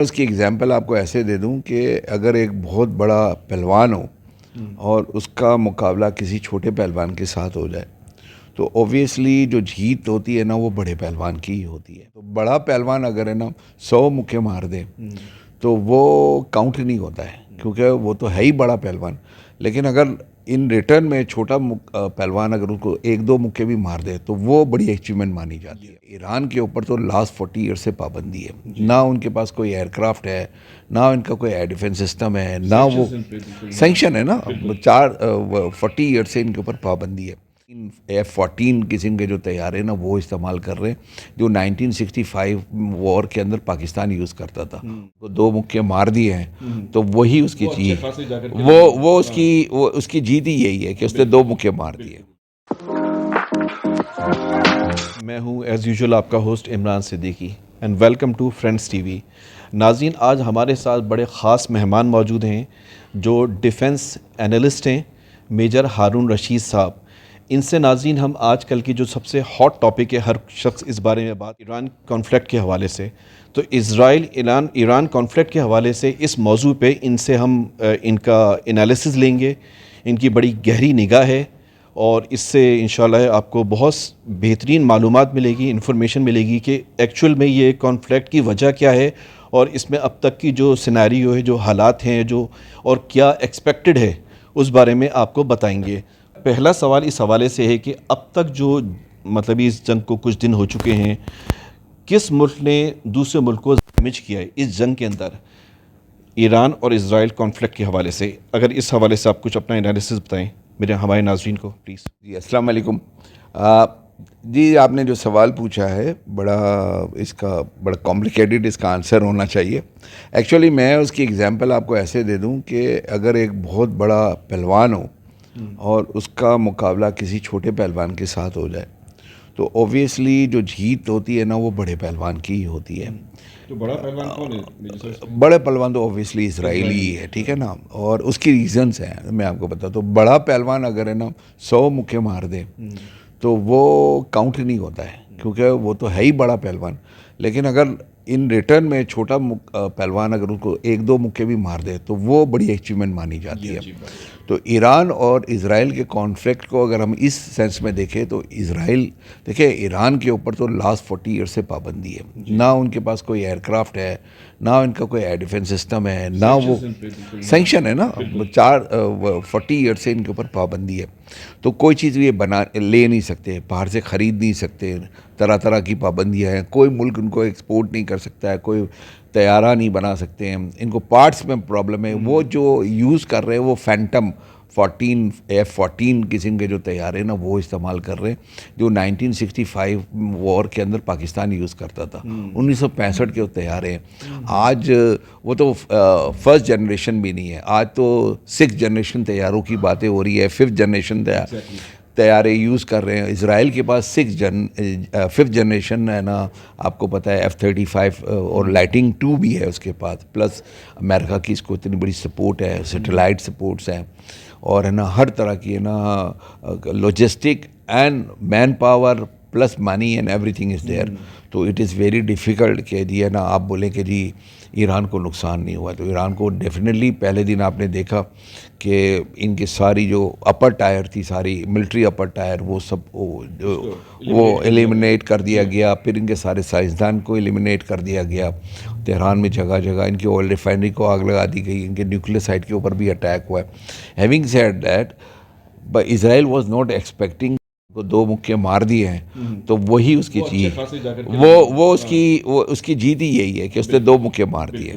اس کی اگزامپل آپ کو ایسے دے دوں کہ اگر ایک بہت بڑا پہلوان ہو اور اس کا مقابلہ کسی چھوٹے پہلوان کے ساتھ ہو جائے تو اوبویسلی جو جیت ہوتی ہے نا وہ بڑے پہلوان کی ہی ہوتی ہے. تو بڑا پہلوان اگر ہے نا 100 مکے مار دے تو وہ کاؤنٹ نہیں ہوتا ہے کیونکہ وہ تو ہے ہی بڑا پہلوان. لیکن اگر ان ریٹرن میں چھوٹا پہلوان اگر ان کو 1-2 مکے بھی مار دے تو وہ بڑی اچیومنٹ مانی جاتی ہے. ایران کے اوپر تو لاسٹ 40 ایئر سے پابندی ہے. نہ ان کے پاس کوئی ایئر کرافٹ ہے، نہ ان کا کوئی ایئر ڈیفنس سسٹم ہے، نہ وہ سینکشن ہے نا. 40 ایئر سے ان کے اوپر پابندی ہے. F-14 قسم کے جو طیارے نا وہ استعمال کر رہے ہیں جو 1965 وار کے اندر پاکستان یوز کرتا تھا. وہ 2 مکے مار دیے ہیں تو وہی اس کی چیز، وہ اس کی جیت ہی یہی ہے کہ اس نے 2 مکے مار دیے. میں ہوں ایز یوزول آپ کا host Imran Siddiqui and welcome to friends TV. ناظرین، آج ہمارے ساتھ بڑے خاص مہمان موجود ہیں جو ڈیفنس انالسٹ ہیں، میجر ہارون رشید صاحب. ان سے ناظرین ہم آج کل کی جو سب سے ہاٹ ٹاپک ہے، ہر شخص اس بارے میں بات، ایران کانفلکٹ کے حوالے سے، تو اسرائیل ایران کانفلکٹ کے حوالے سے اس موضوع پہ ان سے ہم ان کا انالیسز لیں گے. ان کی بڑی گہری نگاہ ہے اور اس سے انشاءاللہ آپ کو بہت بہترین معلومات ملے گی، انفارمیشن ملے گی کہ ایکچول میں یہ کانفلکٹ کی وجہ کیا ہے اور اس میں اب تک کی جو سینیریو ہے، جو حالات ہیں، جو اور کیا ایکسپیکٹڈ ہے، اس بارے میں آپ کو بتائیں گے. پہلا سوال اس حوالے سے ہے کہ اب تک جو مطلب اس جنگ کو کچھ دن ہو چکے ہیں، کس ملک نے دوسرے ملک کو ڈیمیج کیا ہے اس جنگ کے اندر، ایران اور اسرائیل کانفلکٹ کے حوالے سے؟ اگر اس حوالے سے آپ کچھ اپنا انالیسز بتائیں میرے ہمارے ناظرین کو پلیز. جی السلام علیکم. جی آپ نے جو سوال پوچھا ہے اس کا بڑا کمپلیکیٹڈ اس کا آنسر ہونا چاہیے. ایکچولی میں اس کی اگزامپل آپ کو ایسے دے دوں کہ اگر ایک بہت بڑا پہلوان ہو اور اس کا مقابلہ کسی چھوٹے پہلوان کے ساتھ ہو جائے تو اوبویسلی جو جیت ہوتی ہے نا وہ بڑے پہلوان کی ہی ہوتی ہے. تو بڑا پہلوان کون ہے؟ بڑے پہلوان تو اوبویسلی اسرائیلی ہے، ٹھیک ہے نا. اور اس کی ریزنز ہیں، میں آپ کو بتاتا ہوں. بڑا پہلوان اگر ہے نا 100 مکے مار دے تو وہ کاؤنٹ نہیں ہوتا ہے کیونکہ وہ تو ہے ہی بڑا پہلوان. لیکن اگر ان ریٹرن میں چھوٹا پہلوان اگر ان کو 1-2 مکے بھی مار دے تو وہ بڑی اچیومنٹ مانی جاتی ہے. تو ایران اور اسرائیل کے کانفلکٹ کو اگر ہم اس سینس میں دیکھیں تو اسرائیل، دیکھیں ایران کے اوپر تو لاسٹ 40 ایئر سے پابندی ہے. نہ ان کے پاس کوئی ایئر کرافٹ ہے، نہ ان کا کوئی ایئر ڈیفنس سسٹم ہے، نہ وہ سینکشن ہے نا. 40 ایئر سے ان کے اوپر پابندی ہے. تو کوئی چیز یہ لے نہیں سکتے، باہر سے خرید نہیں سکتے، طرح طرح کی پابندیاں ہیں. کوئی ملک ان کو ایکسپورٹ نہیں کر سکتا ہے، کوئی طیارہ نہیں بنا سکتے ہیں. ان کو پارٹس میں پرابلم ہے. وہ جو یوز کر رہے ہیں وہ فینٹم F-14 قسم کے جو طیارے نا وہ استعمال کر رہے ہیں جو 1965 وار کے اندر پاکستان یوز کرتا تھا. 1965 کے وہ طیارے ہیں. آج وہ تو فرسٹ جنریشن بھی نہیں ہے، آج تو 6th جنریشن طیاروں کی باتیں ہو رہی ہے. 5th جنریشن طیارے یوز کر رہے ہیں. اسرائیل کے پاس 5th جنریشن ہے نا، آپ کو پتہ ہے F-35 اور لائٹنگ 2 بھی ہے اس کے پاس. پلس امریکہ کی اس کو اتنی بڑی سپورٹ ہے، سیٹلائٹ سپورٹس ہیں اور ہے نا ہر طرح کی ہے نا logistic and manpower plus money and everything is there. تو اٹ از ویری ڈیفیکلٹ کہ جی ہے نا آپ بولیں کہ جی ایران کو نقصان نہیں ہوا. تو ایران کو ڈیفینیٹلی پہلے دن آپ نے دیکھا کہ ان کی ساری جو اپر ٹائر تھی، ساری ملٹری اپر ٹائر، وہ سب وہ ایلیمنیٹ کر دیا گیا. پھر ان کے سارے سائنسدان کو ایلیمنیٹ کر دیا گیا. تہران میں جگہ جگہ ان کی آئل ریفائنری کو آگ لگا دی گئی. ان کے نیوکلیئر سائٹ کے اوپر بھی اٹیک ہوا ہے. Having said that Israel was not expecting کو 2 مکے مار دیے ہیں تو وہی اس کی چیز، وہ اس کی جیت ہی یہی ہے کہ اس نے 2 مکے مار دیے.